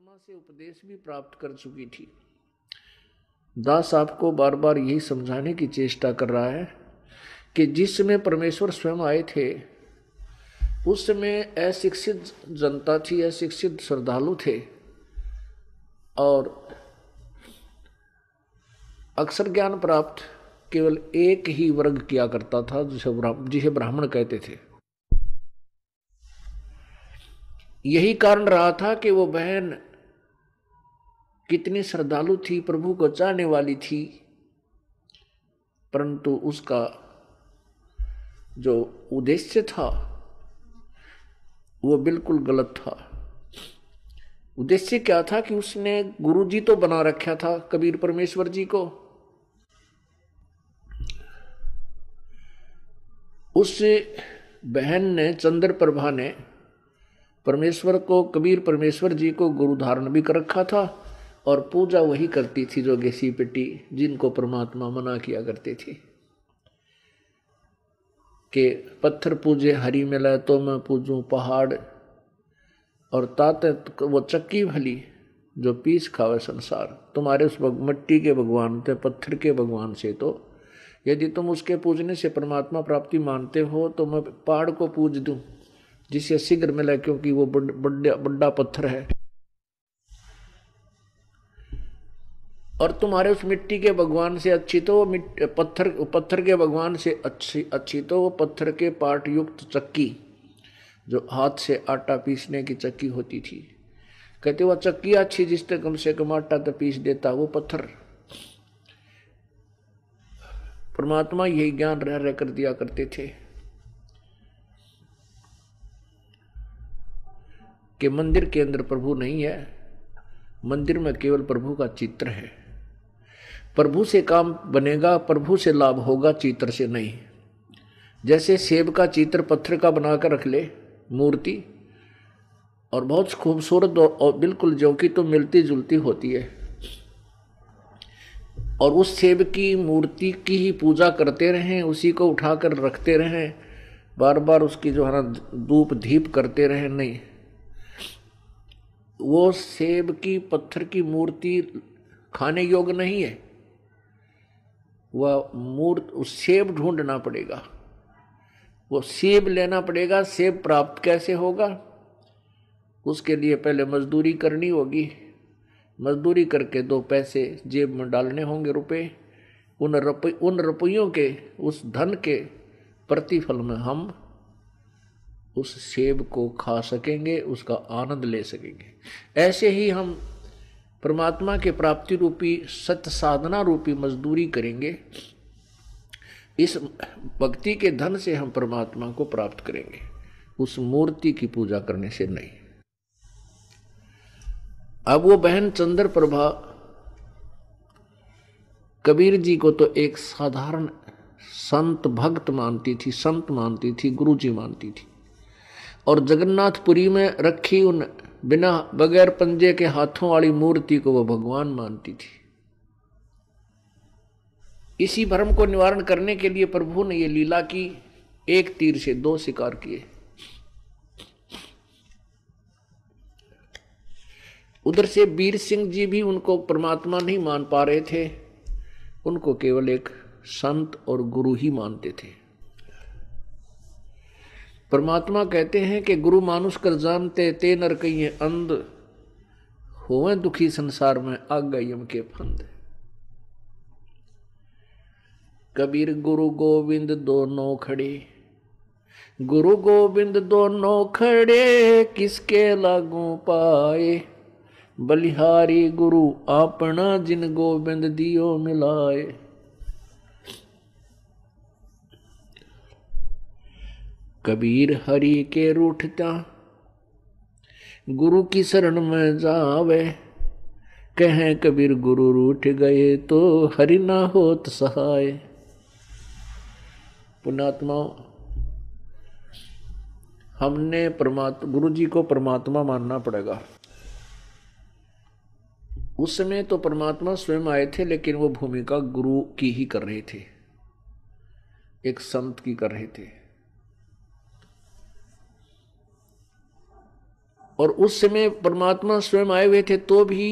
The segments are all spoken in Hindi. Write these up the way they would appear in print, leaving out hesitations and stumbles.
परमात्मा से उपदेश भी प्राप्त कर चुकी थी। दास आपको बार बार यही समझाने की चेष्टा कर रहा है कि जिस समय परमेश्वर स्वयं आए थे उस समय अशिक्षित जनता थी, अशिक्षित श्रद्धालु थे और अक्षर ज्ञान प्राप्त केवल एक ही वर्ग किया करता था जिसे ब्राह्मण कहते थे। यही कारण रहा था कि वो बहन कितनी श्रद्धालु थी, प्रभु को चाहने वाली थी, परंतु उसका जो उद्देश्य था वो बिल्कुल गलत था। उद्देश्य क्या था कि उसने गुरुजी तो बना रखा था कबीर परमेश्वर जी को, उस बहन ने चंद्र प्रभा ने परमेश्वर को, कबीर परमेश्वर जी को गुरु धारण भी कर रखा था और पूजा वही करती थी जो गेसी पिटी जिनको परमात्मा मना किया करते थे कि पत्थर पूजे हरि मिले तो मैं पूजूं पहाड़, और ताते वो चक्की भली जो पीस खावे संसार। तुम्हारे उस मिट्टी के भगवान थे, पत्थर के भगवान से तो यदि तुम उसके पूजने से परमात्मा प्राप्ति मानते हो तो मैं पहाड़ को पूज दूं जिससे शीघ्र मिले, क्योंकि वो बड़ा पत्थर है। और तुम्हारे उस मिट्टी के भगवान से अच्छी तो पत्थर के भगवान से अच्छी तो वो पत्थर के पाट युक्त चक्की जो हाथ से आटा पीसने की चक्की होती थी। कहते वो चक्की अच्छी जिससे कम से कम आटा तो पीस देता वो पत्थर। परमात्मा यही ज्ञान रह कर दिया करते थे कि मंदिर के अंदर प्रभु नहीं है, मंदिर में केवल प्रभु का चित्र है। प्रभु से काम बनेगा, प्रभु से लाभ होगा, चित्र से नहीं। जैसे सेब का चित्र पत्थर का बनाकर रख ले मूर्ति, और बहुत खूबसूरत और बिल्कुल जो कि तो मिलती जुलती होती है, और उस सेब की मूर्ति की ही पूजा करते रहें, उसी को उठाकर रखते रहें, बार बार उसकी जो है ना धूप दीप करते रहें, नहीं, वो सेब की पत्थर की मूर्ति खाने योग्य नहीं है। वह उस सेब ढूंढना पड़ेगा, वो सेब लेना पड़ेगा। सेब प्राप्त कैसे होगा? उसके लिए पहले मजदूरी करनी होगी, मजदूरी करके 2 पैसे जेब में डालने होंगे, रुपए। उन रुपयों के, उस धन के प्रतिफल में हम उस सेब को खा सकेंगे, उसका आनंद ले सकेंगे। ऐसे ही हम परमात्मा के प्राप्ति रूपी सत्य साधना रूपी मजदूरी करेंगे। इस भक्ति के धन से हम परमात्मा को प्राप्त करेंगे, उस मूर्ति की पूजा करने से नहीं। अब वो बहन चंद्र प्रभा कबीर जी को तो एक साधारण संत भक्त मानती थी, संत मानती थी, गुरु जी मानती थी, और जगन्नाथपुरी में रखी उन बिना बगैर पंजे के हाथों वाली मूर्ति को वो भगवान मानती थी। इसी भ्रम को निवारण करने के लिए प्रभु ने ये लीला की, एक तीर से 2 शिकार किए। उधर से वीर सिंह जी भी उनको परमात्मा नहीं मान पा रहे थे, उनको केवल एक संत और गुरु ही मानते थे। परमात्मा कहते हैं कि गुरु मानुष कर जानते ते नर कहिए अंध, होवे दुखी संसार में आज्ञा यम के फंद। कबीर गुरु गोविंद दोनों खड़े, गुरु गोविंद दोनों खड़े, किसके लागू पाए, बलिहारी गुरु अपना जिन गोविंद दियो मिलाए। कबीर हरि के रूठता गुरु की शरण में जावे, कहें कबीर गुरु रूठ गए तो हरि ना होत सहाय। पुण्यात्मा, हमने गुरु जी को परमात्मा मानना पड़ेगा। उस समय तो परमात्मा स्वयं आए थे, लेकिन वो भूमिका गुरु की ही कर रहे थे, एक संत की कर रहे थे। और उस समय परमात्मा स्वयं आए हुए थे तो भी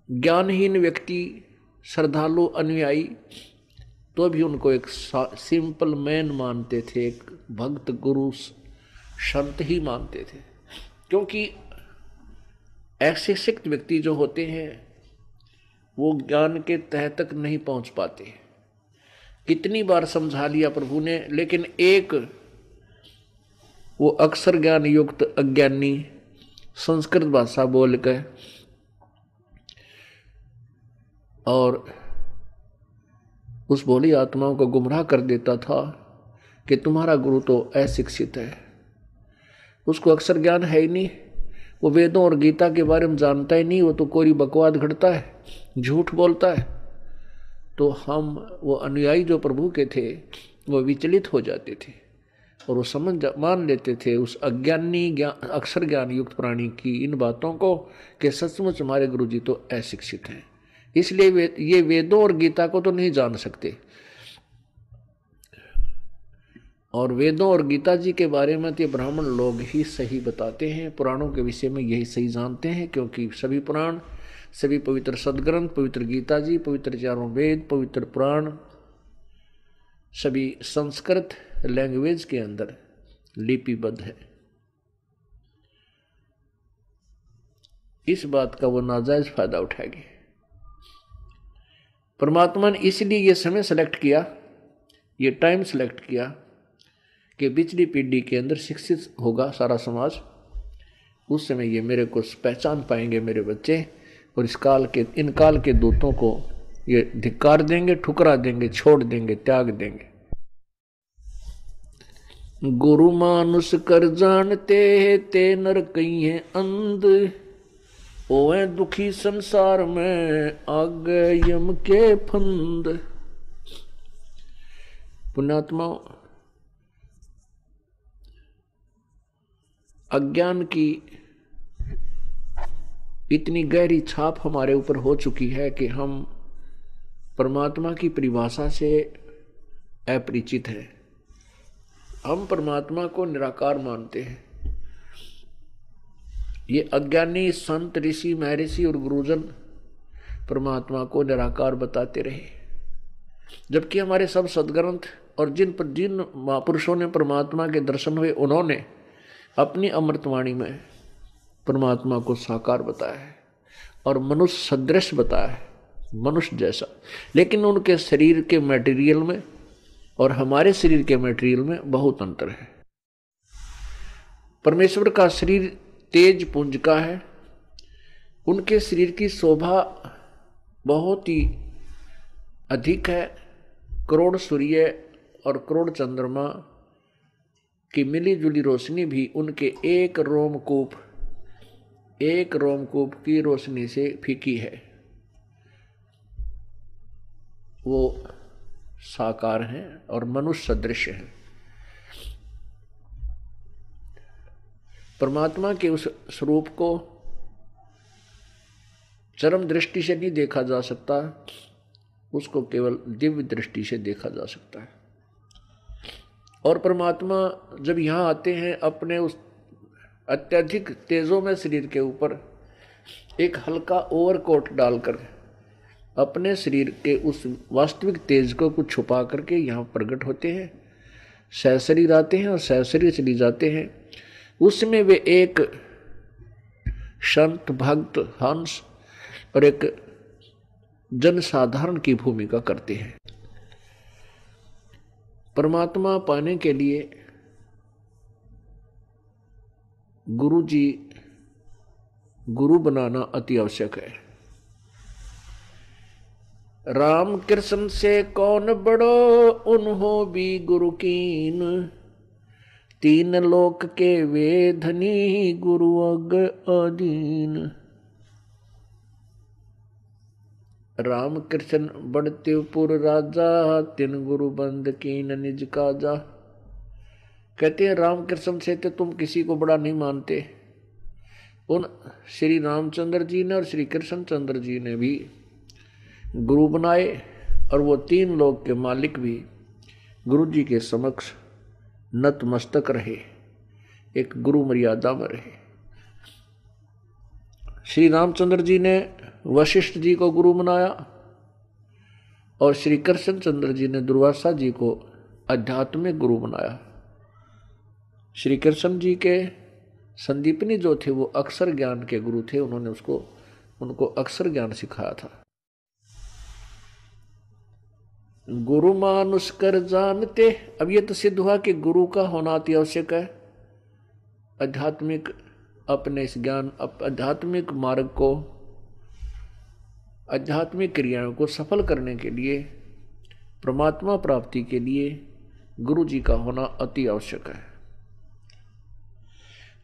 ज्ञानहीन व्यक्ति, श्रद्धालु, अनुयायी, तो भी उनको एक सिंपल मैन मानते थे, एक भक्त गुरु संत ही मानते थे। क्योंकि ऐसे सिक्त व्यक्ति जो होते हैं वो ज्ञान के तह तक नहीं पहुंच पाते। कितनी बार समझा लिया प्रभु ने, लेकिन एक वो अक्षर ज्ञान युक्त अज्ञानी संस्कृत भाषा बोल कर और उस भोली आत्माओं को गुमराह कर देता था कि तुम्हारा गुरु तो अशिक्षित है, उसको अक्षर ज्ञान है ही नहीं, वो वेदों और गीता के बारे में जानता ही नहीं, वो तो कोई बकवाद घड़ता है, झूठ बोलता है। तो हम वो अनुयायी जो प्रभु के थे वो विचलित हो जाते थे और वो मान लेते थे उस अज्ञानी ज्ञान अक्षर ज्ञान युक्त प्राणी की इन बातों को कि सचमुच हमारे गुरु जी तो अशिक्षित हैं, इसलिए ये वेदों और गीता को तो नहीं जान सकते। और वेदों और गीता जी के बारे में तो ब्राह्मण लोग ही सही बताते हैं, पुराणों के विषय में यही सही जानते हैं, क्योंकि सभी पुराण, सभी पवित्र सदग्रंथ, पवित्र गीता जी, पवित्र चारों वेद, पवित्र पुराण सभी संस्कृत लैंग्वेज के अंदर लिपिबद्ध है। इस बात का वो नाजायज फायदा उठाएंगे। परमात्मा ने इसलिए ये समय सेलेक्ट किया, ये टाइम सेलेक्ट किया कि पिछली पीढ़ी के अंदर शिक्षित होगा सारा समाज, उस समय ये मेरे को पहचान पाएंगे मेरे बच्चे, और इन काल के दूतों को ये धिक्कार देंगे, ठुकरा देंगे, छोड़ देंगे, त्याग देंगे। गुरु मानुष कर जानते ते नर कई है अंध, ओए दुखी संसार में आगे यम के फंद। पुण्यात्मा, अज्ञान की इतनी गहरी छाप हमारे ऊपर हो चुकी है कि हम परमात्मा की परिभाषा से अपरिचित हैं। हम परमात्मा को निराकार मानते हैं। ये अज्ञानी संत, ऋषि, महर्षि और गुरुजन परमात्मा को निराकार बताते रहे, जबकि हमारे सब सदग्रंथ और जिन महापुरुषों ने परमात्मा के दर्शन हुए उन्होंने अपनी अमृतवाणी में परमात्मा को साकार बताया है और मनुष्य सदृश बताया है, मनुष्य जैसा। लेकिन उनके शरीर के मटेरियल में और हमारे शरीर के मटेरियल में बहुत अंतर है। परमेश्वर का शरीर तेज पुंज का है, उनके शरीर की शोभा बहुत ही अधिक है। करोड़ सूर्य और करोड़ चंद्रमा की मिली जुली रोशनी भी उनके एक रोमकूप की रोशनी से फीकी है। वो साकार हैं और मनुष्य सदृश हैं। परमात्मा के उस स्वरूप को चरम दृष्टि से नहीं देखा जा सकता, उसको केवल दिव्य दृष्टि से देखा जा सकता है। और परमात्मा जब यहाँ आते हैं अपने उस अत्यधिक तेजों में शरीर के ऊपर एक हल्का ओवरकोट डालकर अपने शरीर के उस वास्तविक तेज को कुछ छुपा करके यहाँ प्रकट होते हैं, सहशरीर आते हैं और सहशरीर चली जाते हैं। उसमें वे एक संत, भक्त, हंस और एक जनसाधारण की भूमिका करते हैं। परमात्मा पाने के लिए गुरु जी, गुरु बनाना अति आवश्यक है। राम कृष्ण से कौन बड़ो, उन्हों भी गुरु कीन, तीन लोक के वे धनी, गुरु अग अधीन। राम कृष्ण बड़तेपुर राजा, तिन गुरु बंद कीन निज काजा। कहते हैं राम कृष्ण से तो तुम किसी को बड़ा नहीं मानते। उन श्री रामचंद्र जी ने और श्री कृष्ण चंद्र जी ने भी गुरु बनाए और वो तीन लोक के मालिक भी गुरु जी के समक्ष नतमस्तक रहे। एक गुरु मर्यादा में रहे। श्री रामचंद्र जी ने वशिष्ठ जी को गुरु बनाया और श्री कृष्णचंद्र जी ने दुर्वासा जी को आध्यात्मिक गुरु बनाया। श्री कृष्ण जी के संदीपनी जो थे वो अक्षर ज्ञान के गुरु थे, उन्होंने उनको अक्षर ज्ञान सिखाया था। गुरु मानुष कर जानते, अब ये तो सिद्ध हुआ कि गुरु का होना अति आवश्यक है। आध्यात्मिक अपने इस ज्ञान आध्यात्मिक मार्ग को, आध्यात्मिक क्रियाओं को सफल करने के लिए, परमात्मा प्राप्ति के लिए गुरु जी का होना अति आवश्यक है।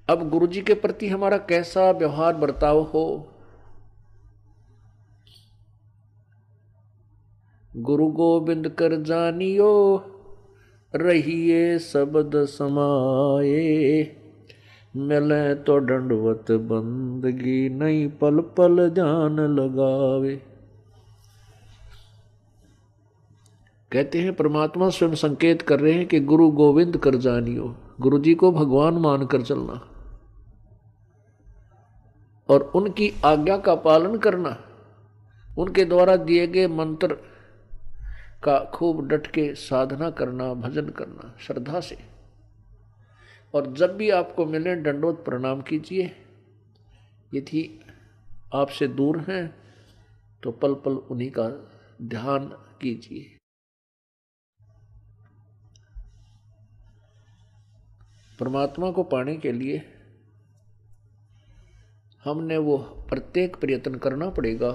अब गुरु जी के प्रति हमारा कैसा व्यवहार बर्ताव हो। गुरु गोविंद कर जानियो, रहिए शब्द समाये, मिले तो दंडवत बंदगी, नहीं पल पल जान लगावे। कहते हैं परमात्मा स्वयं संकेत कर रहे हैं कि गुरु गोविंद कर जानियो, गुरु जी को भगवान मानकर चलना और उनकी आज्ञा का पालन करना, उनके द्वारा दिए गए मंत्र का खूब डट के साधना करना, भजन करना श्रद्धा से। और जब भी आपको मिले दंडोत प्रणाम कीजिए। यदि आपसे दूर हैं तो पल पल उन्हीं का ध्यान कीजिए। परमात्मा को पाने के लिए हमने वो प्रत्येक प्रयत्न करना पड़ेगा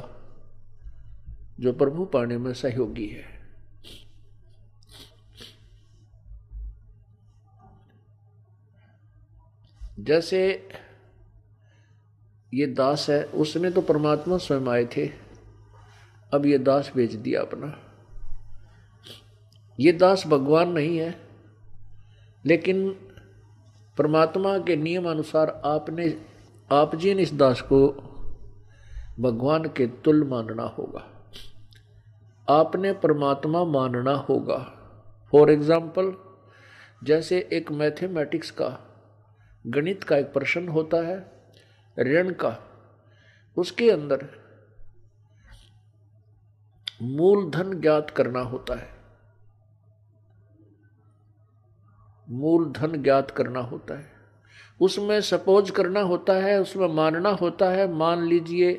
जो प्रभु पाने में सहयोगी है। जैसे ये दास है, उसमें तो परमात्मा स्वयं आए थे, अब ये दास बेच दिया अपना। ये दास भगवान नहीं है, लेकिन परमात्मा के नियम अनुसार आप जी ने इस दास को भगवान के तुल्य मानना होगा। आपने परमात्मा मानना होगा। फॉर एग्जाम्पल, जैसे एक मैथमेटिक्स का, गणित का एक प्रश्न होता है ऋण का, उसके अंदर मूलधन ज्ञात करना होता है। मूलधन ज्ञात करना होता है, उसमें सपोज करना होता है, उसमें मानना होता है, मान लीजिए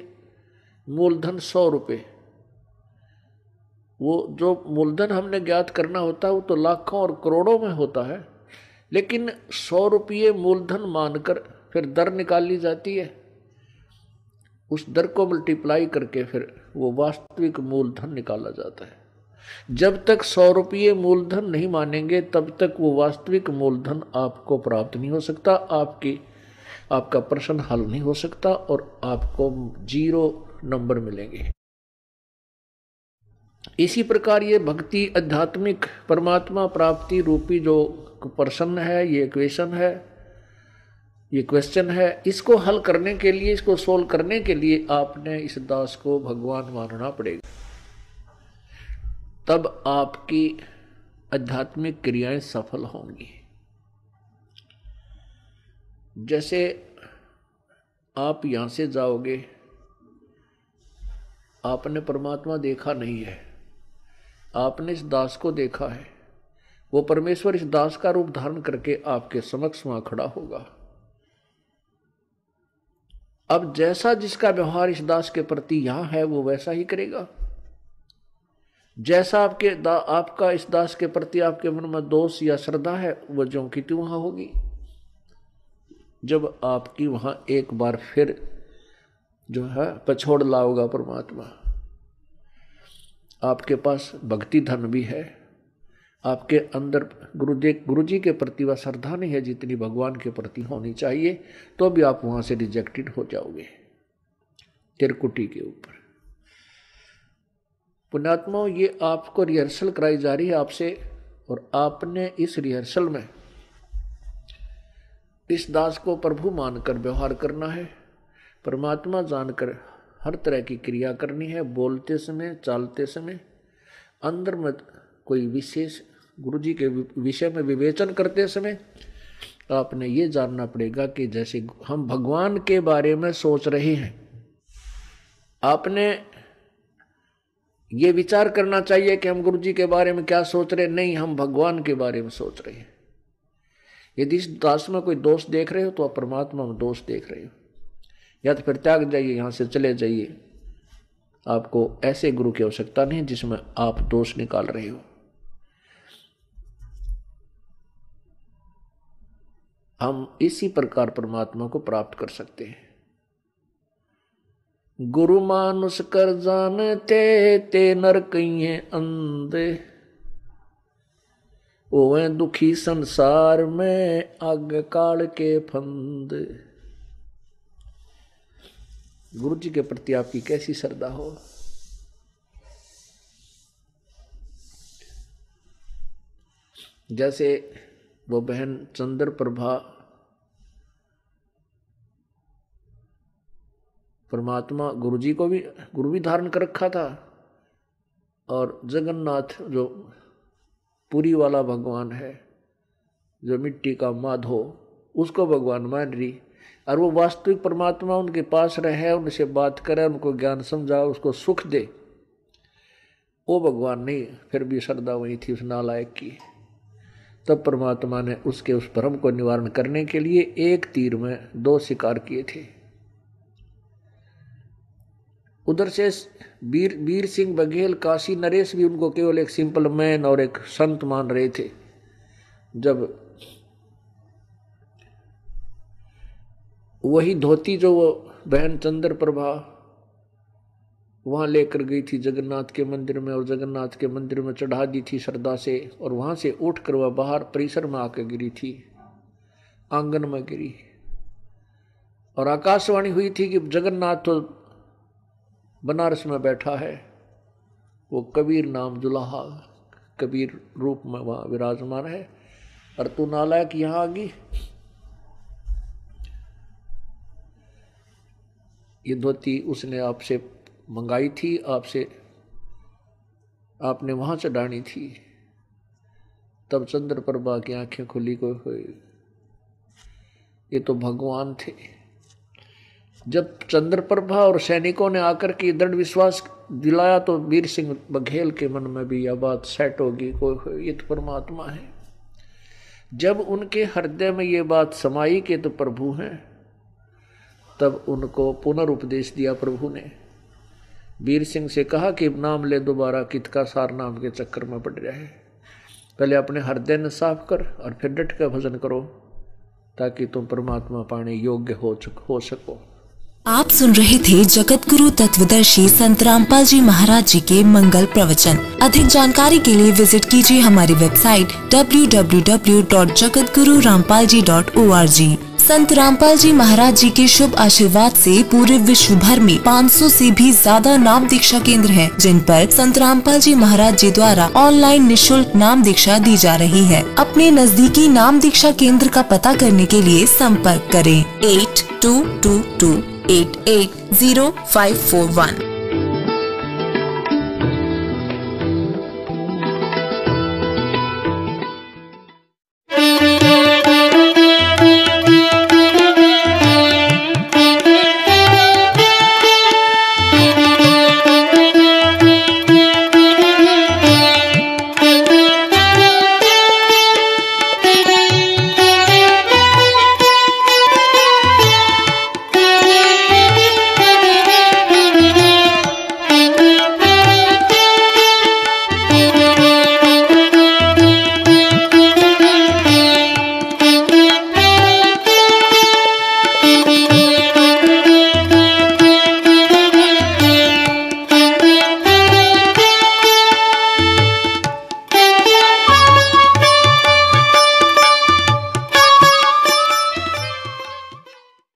मूलधन 100 रुपये। वो जो मूलधन हमने ज्ञात करना होता है वो तो लाखों और करोड़ों में होता है, लेकिन 100 रुपये मूलधन मानकर फिर दर निकाली जाती है। उस दर को मल्टीप्लाई करके फिर वो वास्तविक मूलधन निकाला जाता है। जब तक 100 रुपये मूलधन नहीं मानेंगे तब तक वो वास्तविक मूलधन आपको प्राप्त नहीं हो सकता, आपका प्रश्न हल नहीं हो सकता और आपको 0 नंबर मिलेंगे। इसी प्रकार ये भक्ति, आध्यात्मिक परमात्मा प्राप्ति रूपी जो प्रश्न है, ये इक्वेशन है, ये क्वेश्चन है, इसको हल करने के लिए, इसको सोल्व करने के लिए आपने इस दास को भगवान मानना पड़ेगा। तब आपकी आध्यात्मिक क्रियाएं सफल होंगी। जैसे आप यहां से जाओगे, आपने परमात्मा देखा नहीं है, आपने इस दास को देखा है, वो परमेश्वर इस दास का रूप धारण करके आपके समक्ष वहां खड़ा होगा। अब जैसा जिसका व्यवहार इस दास के प्रति यहां है वो वैसा ही करेगा। जैसा आपका इस दास के प्रति आपके मन में दोष या श्रद्धा है वो ज्यों की त्यों वहां होगी। जब आपकी वहां एक बार फिर जो है पछोड़ लाओगा परमात्मा, आपके पास भक्ति धन भी है, आपके अंदर गुरु जी के प्रति वह श्रद्धा नहीं है जितनी भगवान के प्रति होनी चाहिए, तो भी आप वहां से रिजेक्टेड हो जाओगे त्रिकुटी के ऊपर। पुण्यात्मा, ये आपको रिहर्सल कराई जा रही है आपसे, और आपने इस रिहर्सल में इस दास को प्रभु मानकर व्यवहार करना है, परमात्मा जानकर हर तरह की क्रिया करनी है। बोलते समय, चालते समय, अंदर में कोई विशेष गुरु जी के विषय में विवेचन करते समय आपने ये जानना पड़ेगा कि जैसे हम भगवान के बारे में सोच रहे हैं, आपने ये विचार करना चाहिए कि हम गुरु जी के बारे में क्या सोच रहे, नहीं, हम भगवान के बारे में सोच रहे हैं। यदि इस दास में कोई दोष देख रहे हो तो आप परमात्मा में दोष देख रहे हो, या तो फिर त्याग जाइए, यहां से चले जाइए। आपको ऐसे गुरु की आवश्यकता नहीं जिसमें आप दोष निकाल रहे हो। हम इसी प्रकार परमात्मा को प्राप्त कर सकते हैं। गुरु मानुष कर जानते ते नर कहिए अंधे, ओवे दुखी संसार में आगे काल के फंद। गुरु जी के प्रति आपकी कैसी श्रद्धा हो। जैसे वो बहन चंद्र प्रभा परमात्मा गुरु जी को भी गुरु भी धारण कर रखा था, और जगन्नाथ जो पुरी वाला भगवान है, जो मिट्टी का माधो, उसको भगवान मान रही, और वो वास्तविक परमात्मा उनके पास रहे, उनसे बात करे, उनको ज्ञान समझा, उसको सुख दे, वो भगवान नहीं। फिर भी श्रद्धा वही थी उस नालायक की। तब परमात्मा ने उसके उस भ्रम को निवारण करने के लिए एक तीर में दो शिकार किए थे। उधर से वीर सिंह बघेल, काशी नरेश भी उनको केवल एक सिंपल मैन और एक संत मान रहे थे। जब वही धोती जो वो बहन चंद्र प्रभा वहां लेकर गई थी जगन्नाथ के मंदिर में, और जगन्नाथ के मंदिर में चढ़ा दी थी श्रद्धा से, और वहां से उठकर वह बाहर परिसर में आकर गिरी थी, आंगन में गिरी, और आकाशवाणी हुई थी कि जगन्नाथ तो बनारस में बैठा है, वो कबीर नाम जुलाहा कबीर रूप में वहां विराजमान है, और तू नालायक यहां आ गई। ये धोती उसने आपसे मंगाई थी, आपने वहां चढ़ानी थी। तब चंद्र प्रभा की आंखें खुली, को ये तो भगवान थे। जब चंद्र प्रभा और सैनिकों ने आकर के दृढ़ विश्वास दिलाया तो वीर सिंह बघेल के मन में भी यह बात सेट होगी, कोई ये तो परमात्मा है। जब उनके हृदय में ये बात समाई कि तो प्रभु हैं, तब उनको पुनरुपदेश दिया प्रभु ने। वीर सिंह से कहा कि नाम ले दोबारा, कित का सार नाम के चक्कर में पड़ रहा है। पहले अपने हृदय ने साफ कर और फिर डट कर भजन करो, ताकि तुम परमात्मा पाने योग्य हो सको। आप सुन रहे थे जगत गुरु तत्वदर्शी संत रामपाल जी महाराज जी के मंगल प्रवचन। अधिक जानकारी के लिए विजिट कीजिए हमारी वेबसाइट www.jagatgururampalji.org। संत रामपाल जी महाराज जी के शुभ आशीर्वाद से पूरे विश्व भर में 500 से भी ज्यादा नाम दीक्षा केंद्र हैं, जिन पर संत रामपाल जी महाराज जी द्वारा ऑनलाइन निशुल्क नाम दीक्षा दी जा रही है। अपने नजदीकी नाम दीक्षा केंद्र का पता करने के लिए संपर्क करें 8222880541।